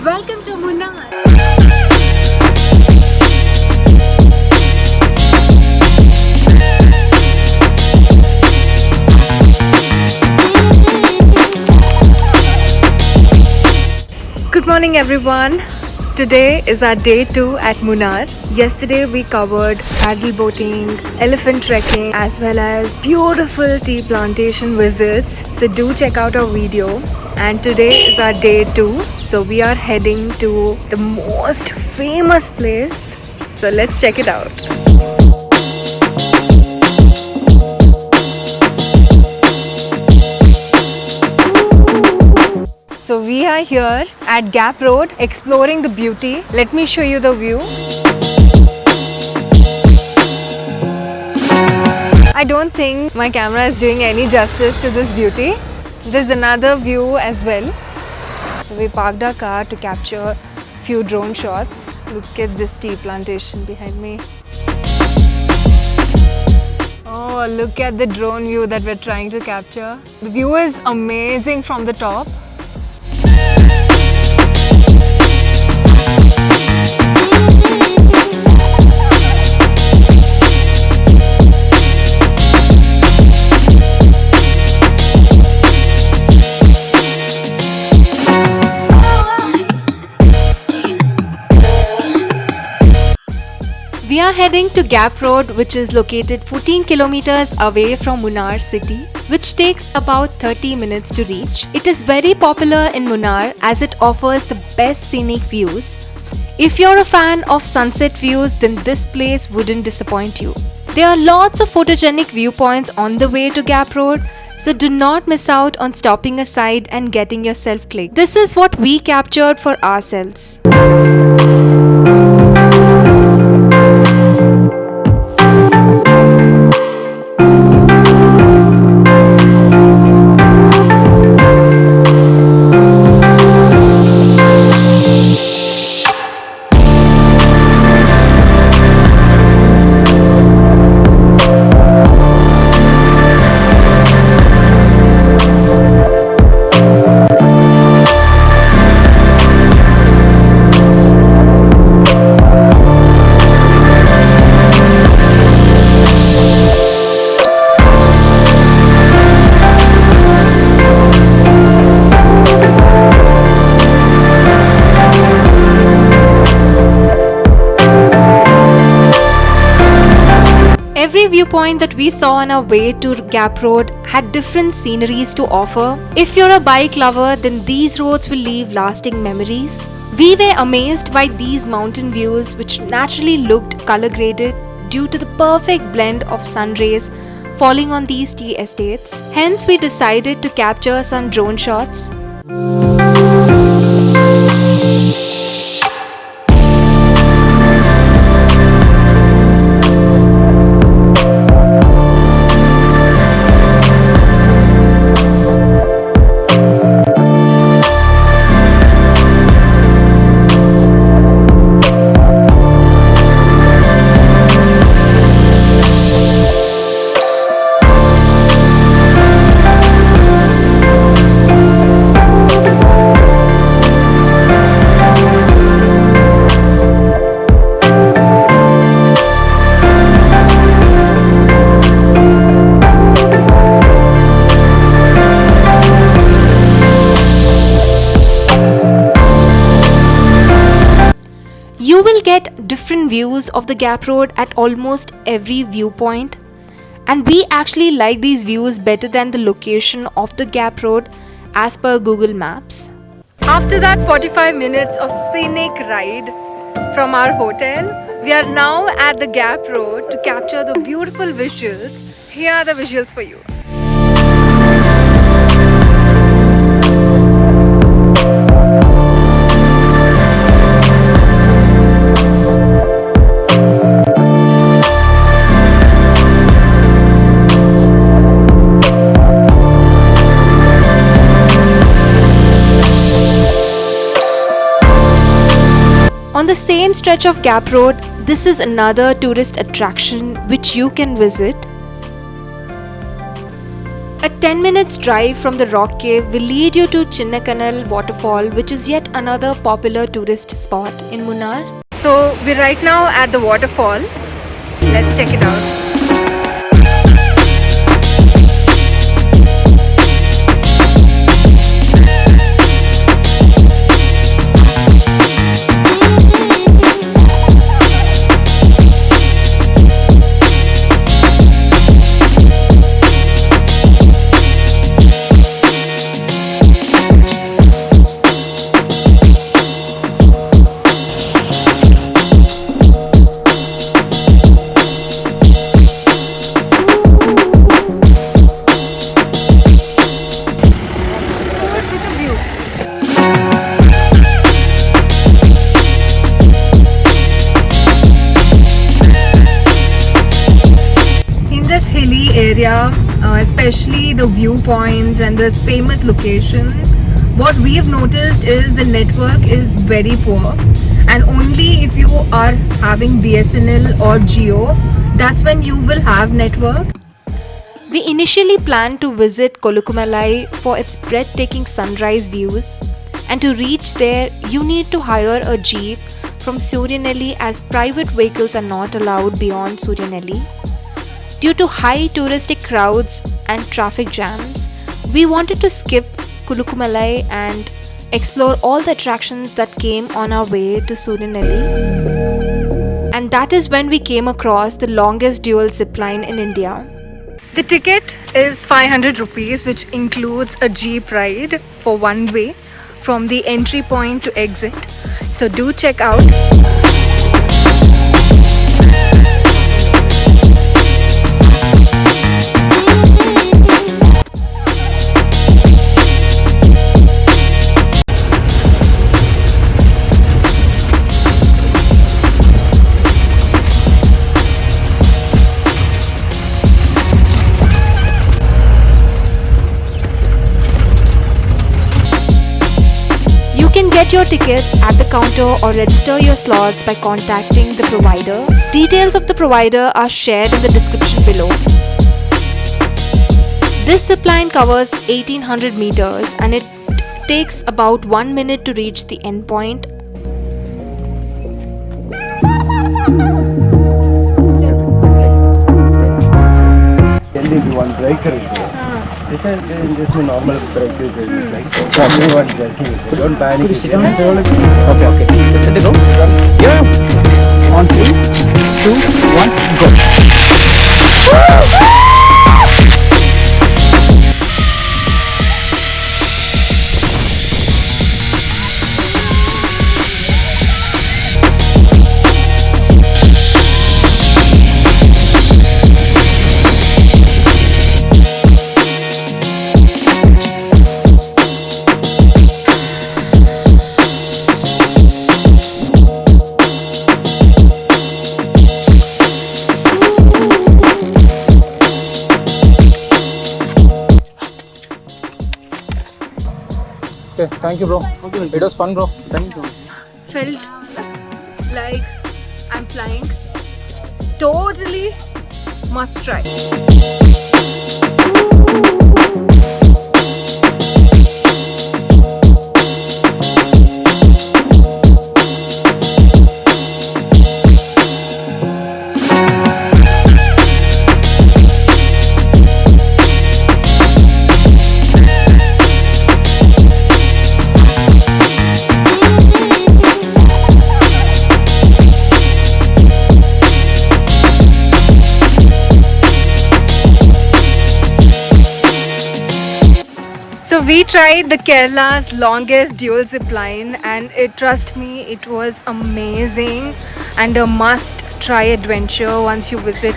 Welcome to Munnar. Good morning everyone. Today is our day 2 at Munnar. Yesterday we covered paddle boating, elephant trekking as well as beautiful tea plantation visits. So do check out our video. And today is our day 2. So we are heading to the most famous place. So let's check it out. So we are here at Gap Road exploring the beauty. Let me show you the view. I don't think my camera is doing any justice to this beauty. There's another view as well. So we parked our car to capture a few drone shots. Look at this tea plantation behind me. Oh, look at the drone view that we're trying to capture. The view is amazing from the top. We are heading to Gap Road, which is located 14 kilometers away from Munnar city, which takes about 30 minutes to reach. It is very popular in Munnar as it offers the best scenic views. If you're a fan of sunset views, then this place wouldn't disappoint you. There are lots of photogenic viewpoints on the way to Gap Road, so do not miss out on stopping aside and getting yourself clicked. This is what we captured for ourselves. Every viewpoint that we saw on our way to Gap Road had different sceneries to offer. If you're a bike lover, then these roads will leave lasting memories. We were amazed by these mountain views, which naturally looked color graded due to the perfect blend of sun rays falling on these tea estates. Hence, we decided to capture some drone shots. You will get different views of the Gap Road at almost every viewpoint, and we actually like these views better than the location of the Gap Road as per Google Maps. After that 45 minutes of scenic ride from our hotel, we are now at the Gap Road to capture the beautiful visuals. Here are the visuals for you. On the same stretch of Gap Road, this is another tourist attraction which you can visit. A 10 minutes drive from the rock cave will lead you to Chinnakanal waterfall, which is yet another popular tourist spot in Munnar. So we're right now at the waterfall. Let's check it out. Area, especially the viewpoints and the famous locations, what we've noticed is the network is very poor, and only if you are having BSNL or Jio, that's when you will have network. We initially planned to visit Kolukkumalai for its breathtaking sunrise views, and to reach there you need to hire a jeep from Suryanelli, as private vehicles are not allowed beyond Suryanelli. Due to high touristic crowds and traffic jams, we wanted to skip Kolukkumalai and explore all the attractions that came on our way to Suryanelli. And that is when we came across the longest dual zipline in India. The ticket is 500 rupees, which includes a jeep ride for one way from the entry point to exit. So do check out. You can get your tickets at the counter or register your slots by contacting the provider. Details of the provider are shared in the description below. This zipline covers 1800 meters and it takes about 1 minute to reach the end point. This is just a normal break. Don't panic. Okay. Set to go. Yeah. On 3, 2, 1, go. Okay, thank you, bro. It was fun, bro. Thank you. Felt like I'm flying. Totally must try. So we tried the Kerala's longest dual zipline, and trust me, it was amazing and a must try adventure once you visit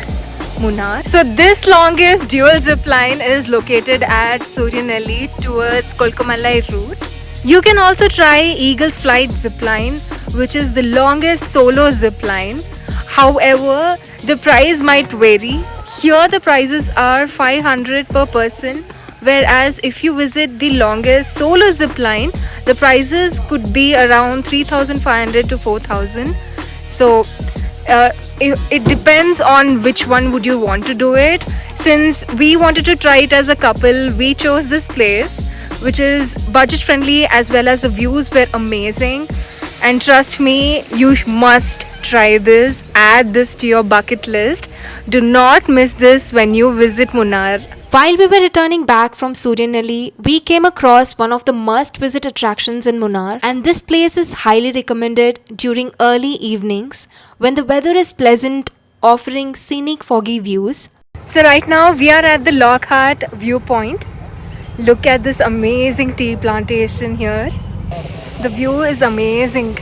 Munnar. So this longest dual zipline is located at Suryanelli towards Kolukkumalai route. You can also try Eagle's Flight zipline, which is the longest solo zipline. However, the price might vary. Here the prices are 500 per person, whereas if you visit the longest solo zipline, the prices could be around 3,500 to 4,000. So it depends on which one would you want to do it. Since we wanted to try it as a couple, we chose this place, which is budget friendly as well as the views were amazing. And trust me, you must try this. Add this to your bucket list. Do not miss this when you visit Munnar. While we were returning back from Suryanelli, we came across one of the must-visit attractions in Munnar, and this place is highly recommended during early evenings when the weather is pleasant, offering scenic foggy views. So right now we are at the Lockhart viewpoint. Look at this amazing tea plantation here. The view is amazing.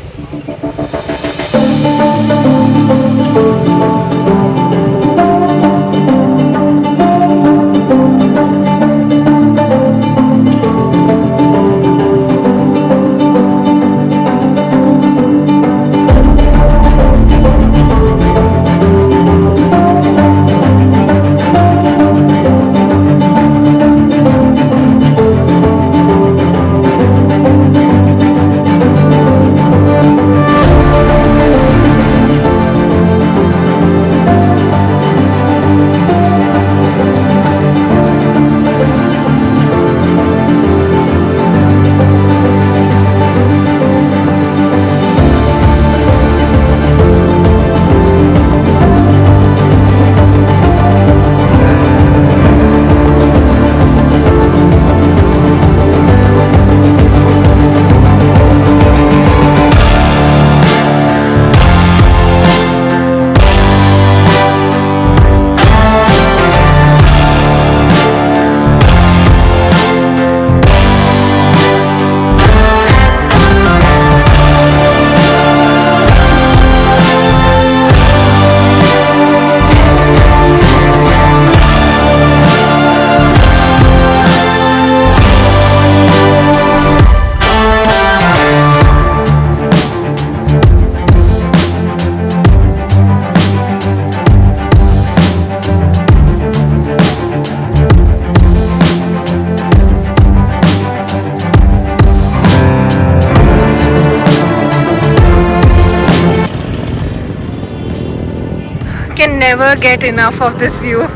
Can never get enough of this view.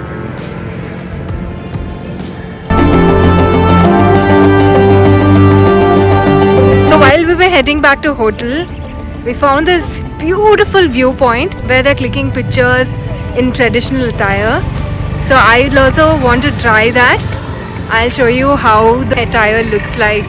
So while we were heading back to hotel, we found this beautiful viewpoint where they're clicking pictures in traditional attire. So I also want to try that. I'll show you how the attire looks like.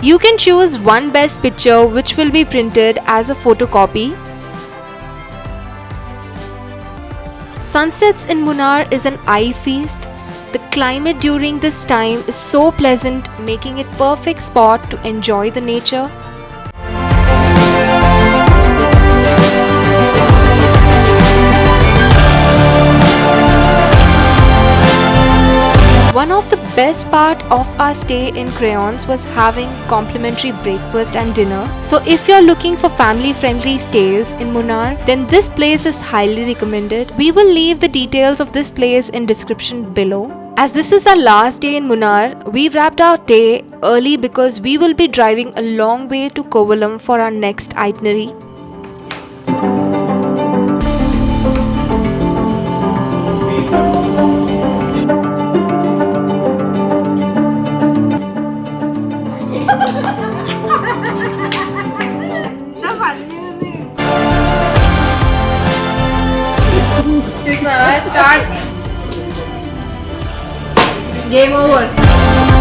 You can choose one best picture which will be printed as a photocopy. Sunsets in Munnar is an eye feast. The climate during this time is so pleasant, making it perfect spot to enjoy the nature. One of the best part of our stay in Crayons was having complimentary breakfast and dinner. So if you're looking for family-friendly stays in Munnar, then this place is highly recommended. We will leave the details of this place in description below. As this is our last day in Munnar, we wrapped our day early because we will be driving a long way to Kovalam for our next itinerary. Start. Game over.